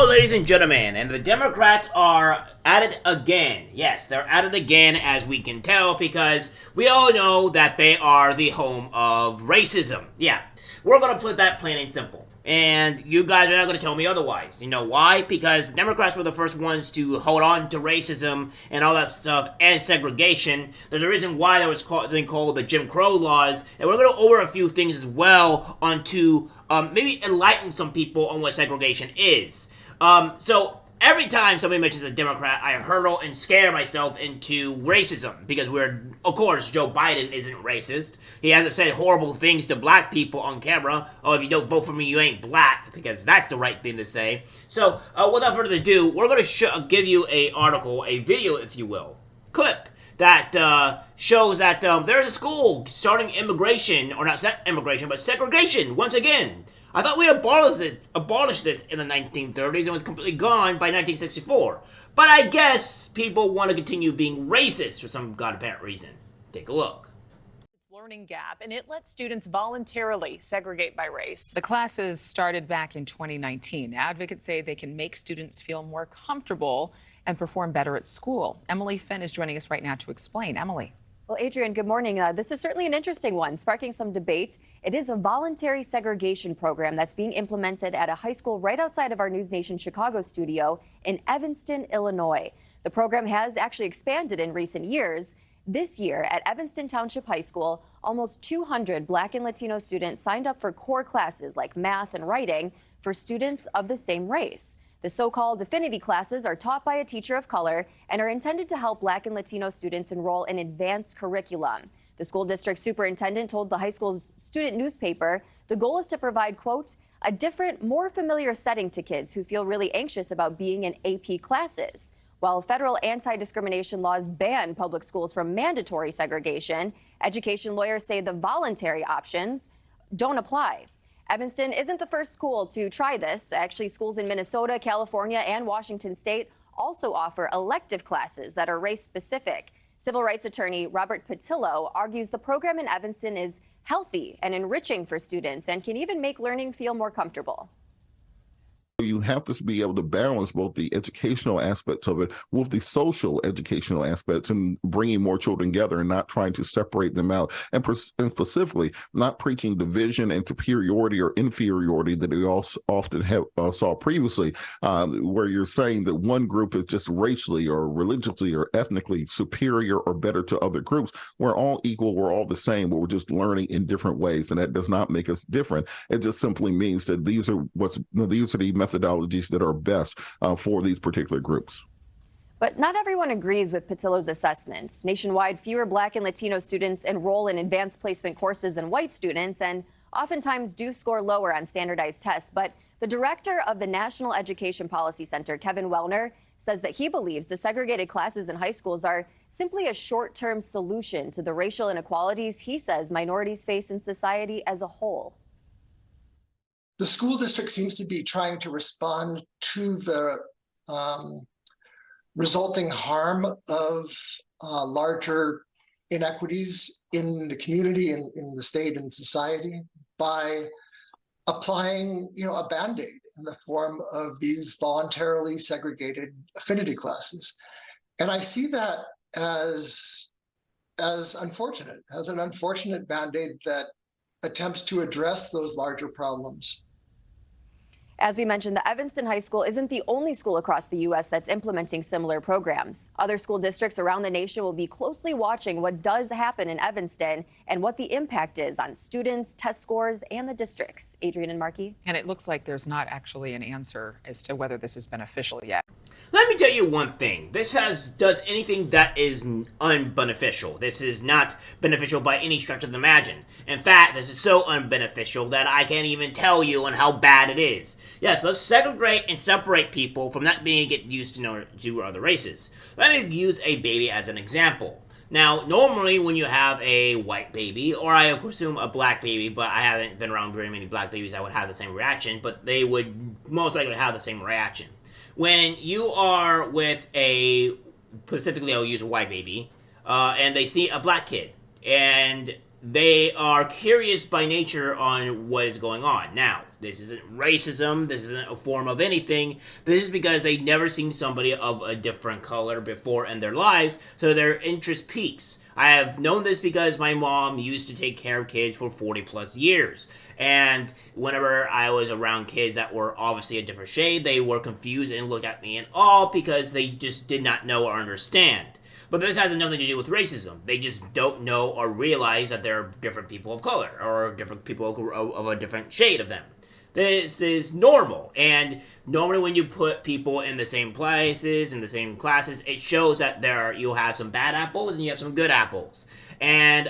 Hello, ladies and gentlemen, and the Democrats are at it again. Yes, they're at it again, as we can tell, because we all know that they are the home of racism. Yeah, we're going to put that plain and simple. And you guys are not going to tell me otherwise. You know why? Because the Democrats were the first ones to hold on to racism and all that stuff and segregation. There's a reason why there was something called the Jim Crow laws. And we're going to go over a few things as well onto maybe enlighten some people on what segregation is. So every time somebody mentions a Democrat, I hurtle and scare myself into racism because of course, Joe Biden isn't racist. He hasn't said horrible things to black people on camera. Oh, if you don't vote for me, you ain't black, because that's the right thing to say. So, without further ado, we're going to give you a video, if you will, clip that shows that there's a school starting immigration, or not immigration, but segregation once again. I thought we abolished this in the 1930s and was completely gone by 1964. But I guess people want to continue being racist for some god apparent reason. Take a look. Learning gap, and it lets students voluntarily segregate by race. The classes started back in 2019. Advocates say they can make students feel more comfortable and perform better at school. Emily Finn is joining us right now to explain. Emily. Well, Adrian, good morning. This is certainly an interesting one, sparking some debate. It is a voluntary segregation program that's being implemented at a high school right outside of our News Nation Chicago studio in Evanston, Illinois. The program has actually expanded in recent years. This year at Evanston Township High School, almost 200 Black and Latino students signed up for core classes like math and writing for students of the same race. The so-called affinity classes are taught by a teacher of color and are intended to help Black and Latino students enroll in advanced curriculum. The school district superintendent told the high school's student newspaper the goal is to provide, quote, a different, more familiar setting to kids who feel really anxious about being in AP classes. While federal anti-discrimination laws ban public schools from mandatory segregation, education lawyers say the voluntary options don't apply. Evanston isn't the first school to try this. Actually, schools in Minnesota, California, and Washington State also offer elective classes that are race-specific. Civil rights attorney Robert Patillo argues the program in Evanston is healthy and enriching for students and can even make learning feel more comfortable. You have to be able to balance both the educational aspects of it with the social educational aspects and bringing more children together and not trying to separate them out. And specifically, not preaching division and superiority or inferiority that we also often saw previously, where you're saying that one group is just racially or religiously or ethnically superior or better to other groups. We're all equal, we're all the same, but we're just learning in different ways. And that does not make us different. It just simply means that these are the methodologies that are best for these particular groups. But not everyone agrees with Patillo's assessment. Nationwide, fewer Black and Latino students enroll in advanced placement courses than white students and oftentimes do score lower on standardized tests. But the director of the National Education Policy Center, Kevin Wellner, says that he believes the segregated classes in high schools are simply a short-term solution to the racial inequalities he says minorities face in society as a whole. The school district seems to be trying to respond to the resulting harm of larger inequities in the community, in the state and society by applying, a Band-Aid in the form of these voluntarily segregated affinity classes. And I see that as unfortunate, as an unfortunate Band-Aid that attempts to address those larger problems. As we mentioned, the Evanston High School isn't the only school across the U.S. that's implementing similar programs. Other school districts around the nation will be closely watching what does happen in Evanston and what the impact is on students, test scores, and the districts. Adrian and Markey. And it looks like there's not actually an answer as to whether this is beneficial yet. Let me tell you one thing. This does anything that is unbeneficial. This is not beneficial by any stretch of the imagine. In fact, this is so unbeneficial that I can't even tell you on how bad it is. Yes, let's segregate and separate people from not being used to other races. Let me use a baby as an example. Now, normally when you have a white baby, or I assume a black baby, but I haven't been around very many black babies that would have the same reaction, but they would most likely have the same reaction. When you are with specifically I'll use a white baby, and they see a black kid, and they are curious by nature on what is going on. Now, This isn't racism. This isn't a form of anything. This is because they've never seen somebody of a different color before in their lives, so their interest peaks. I have known this because my mom used to take care of kids for 40 plus years. And whenever I was around kids that were obviously a different shade, they were confused and looked at me in awe because they just did not know or understand. But this has nothing to do with racism. They just don't know or realize that there are different people of color or different people of a different shade of them. This is normal, and normally when you put people in the same places, in the same classes, it shows that you'll have some bad apples and you have some good apples. And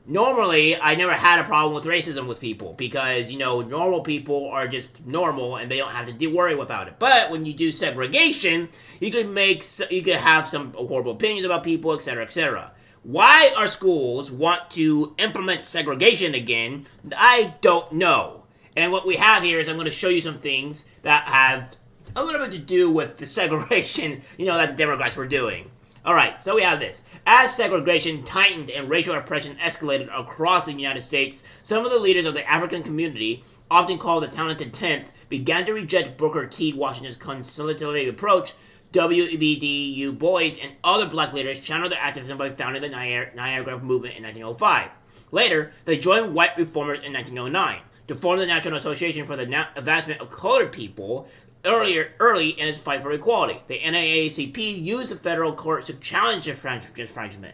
normally, I never had a problem with racism with people because, normal people are just normal and they don't have to worry about it. But when you do segregation, you could have some horrible opinions about people, etc., etc. Why our schools want to implement segregation again, I don't know. And what we have here is I'm going to show you some things that have a little bit to do with the segregation, that the Democrats were doing. Alright, so we have this. As segregation tightened and racial oppression escalated across the United States, some of the leaders of the African community, often called the Talented Tenth, began to reject Booker T. Washington's conciliatory approach. W.E.B. Du Bois and other black leaders channeled their activism by founding the Niagara Movement in 1905. Later, they joined white reformers in 1909 to form the National Association for the Advancement of Colored People. Early in its fight for equality, the NAACP used the federal courts to challenge disfranchisement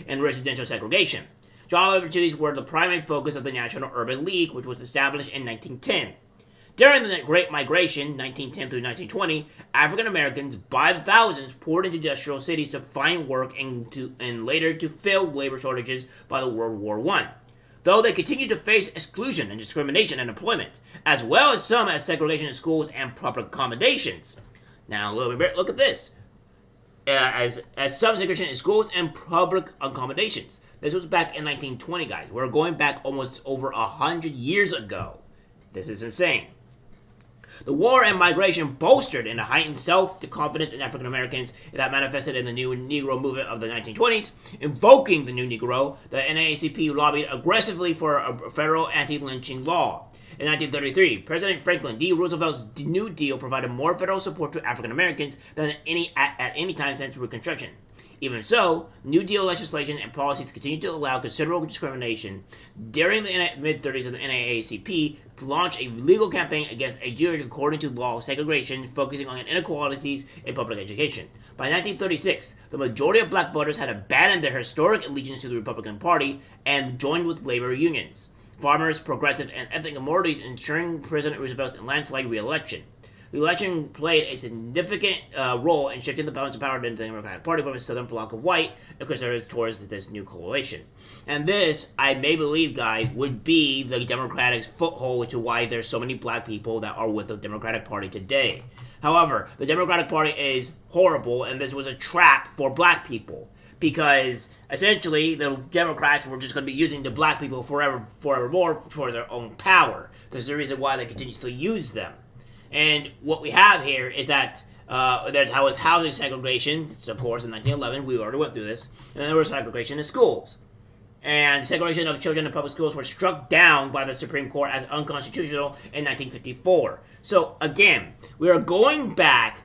and residential segregation. Job opportunities were the primary focus of the National Urban League, which was established in 1910. During the Great Migration, 1910 through 1920, African Americans by the thousands poured into industrial cities to find work and later to fill labor shortages by the World War I. Though they continued to face exclusion and discrimination in employment, as well as some as segregation in schools and public accommodations. Now, a little bit, look at this. As some segregation in schools and public accommodations. This was back in 1920, guys. We're going back almost over 100 years ago. This is insane. The war and migration bolstered and heightened self-confidence in African Americans that manifested in the new Negro movement of the 1920s. Invoking the new Negro, the NAACP lobbied aggressively for a federal anti-lynching law. In 1933, President Franklin D. Roosevelt's New Deal provided more federal support to African Americans than at any time since Reconstruction. Even so, New Deal legislation and policies continued to allow considerable discrimination. During the mid-30s of the NAACP, launched a legal campaign against a Jewish according to law segregation, focusing on inequalities in public education. By 1936, the majority of black voters had abandoned their historic allegiance to the Republican Party and joined with labor unions, farmers, progressive, and ethnic minorities, ensuring President Roosevelt's landslide re-election. The election played a significant role in shifting the balance of power in the Democratic Party from a southern bloc of white and conservatives towards this new coalition. And this, I may believe, guys, would be the Democratic foothold to why there's so many black people that are with the Democratic Party today. However, the Democratic Party is horrible, and this was a trap for black people. Because essentially, the Democrats were just going to be using the black people forevermore for their own power. There's the reason why they continuously use them. And what we have here is that there's how was housing segregation, of course, in 1911, we already went through this, and then there was segregation in schools. And segregation of children in public schools were struck down by the Supreme Court as unconstitutional in 1954. So, again, we are going back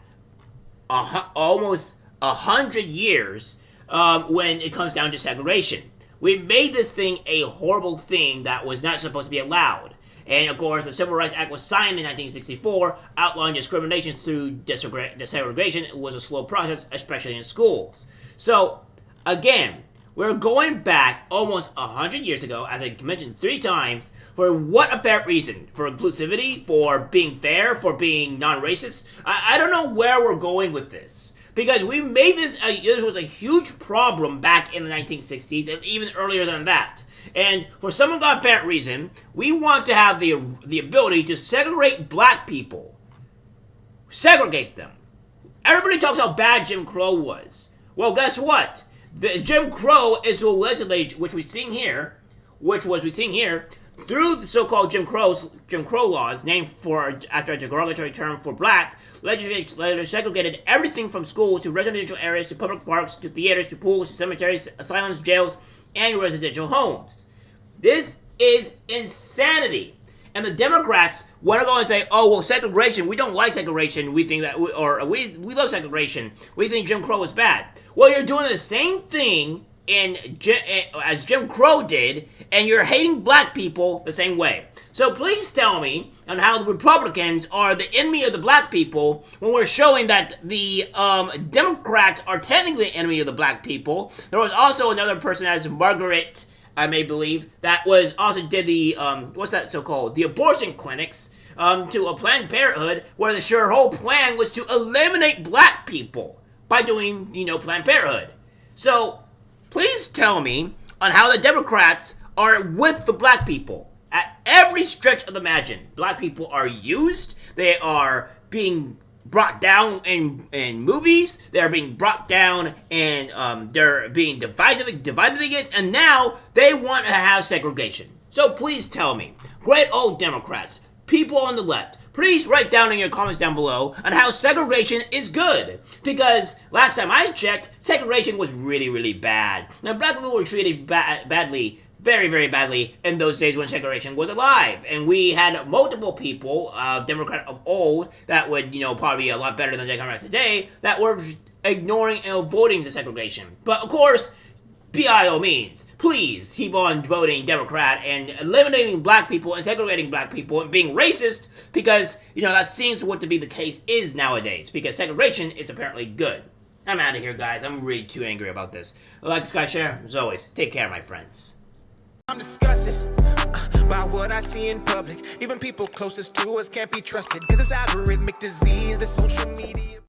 almost 100 years when it comes down to segregation. We made this thing a horrible thing that was not supposed to be allowed. And of course, the Civil Rights Act was signed in 1964, outlawing discrimination through desegregation. It was a slow process, especially in schools. So, again, we're going back almost 100 years ago, as I mentioned 3 times, for what apparent reason? For inclusivity? For being fair? For being non-racist? I don't know where we're going with this. Because we made this was a huge problem back in the 1960s, and even earlier than that. And for some apparent reason, we want to have the ability to segregate black people. Segregate them. Everybody talks how bad Jim Crow was. Well, guess what? The Jim Crow is to legislate, which we've seen here, through the so-called Jim Crow laws, named after a derogatory term for blacks. Legislators segregated everything from schools to residential areas to public parks to theaters to pools to cemeteries, asylums, jails, and residential homes. This is insanity. And the Democrats want to go and say, oh, well, segregation, we don't like segregation, we think that, we love segregation, we think Jim Crow is bad. Well, you're doing the same thing as Jim Crow did, and you're hating black people the same way. So please tell me on how the Republicans are the enemy of the black people when we're showing that the Democrats are technically the enemy of the black people. There was also another person as Margaret, I may believe, that was also did the, what's that so-called? The abortion clinics to a Planned Parenthood where the whole plan was to eliminate black people by doing, Planned Parenthood. So please tell me on how the Democrats are with the black people. At every stretch of the margin, black people are used. They are being brought down in movies. They're being brought down and they're being divided against. And now they want to have segregation. So please tell me, great old Democrats, people on the left, please write down in your comments down below on how segregation is good. Because last time I checked, segregation was really, really bad. Now, black people were treated badly, very, very badly in those days when segregation was alive. And we had multiple people, Democrat of old, that would, probably be a lot better than Democrats today, that were ignoring and voting the segregation. But of course, by all means, please keep on voting Democrat and eliminating black people and segregating black people and being racist because, that seems what to be the case is nowadays because segregation is apparently good. I'm out of here, guys. I'm really too angry about this. Like, subscribe, share. As always, take care, my friends. I'm disgusted by what I see in public. Even people closest to us can't be trusted. Cause it's algorithmic disease, the social media.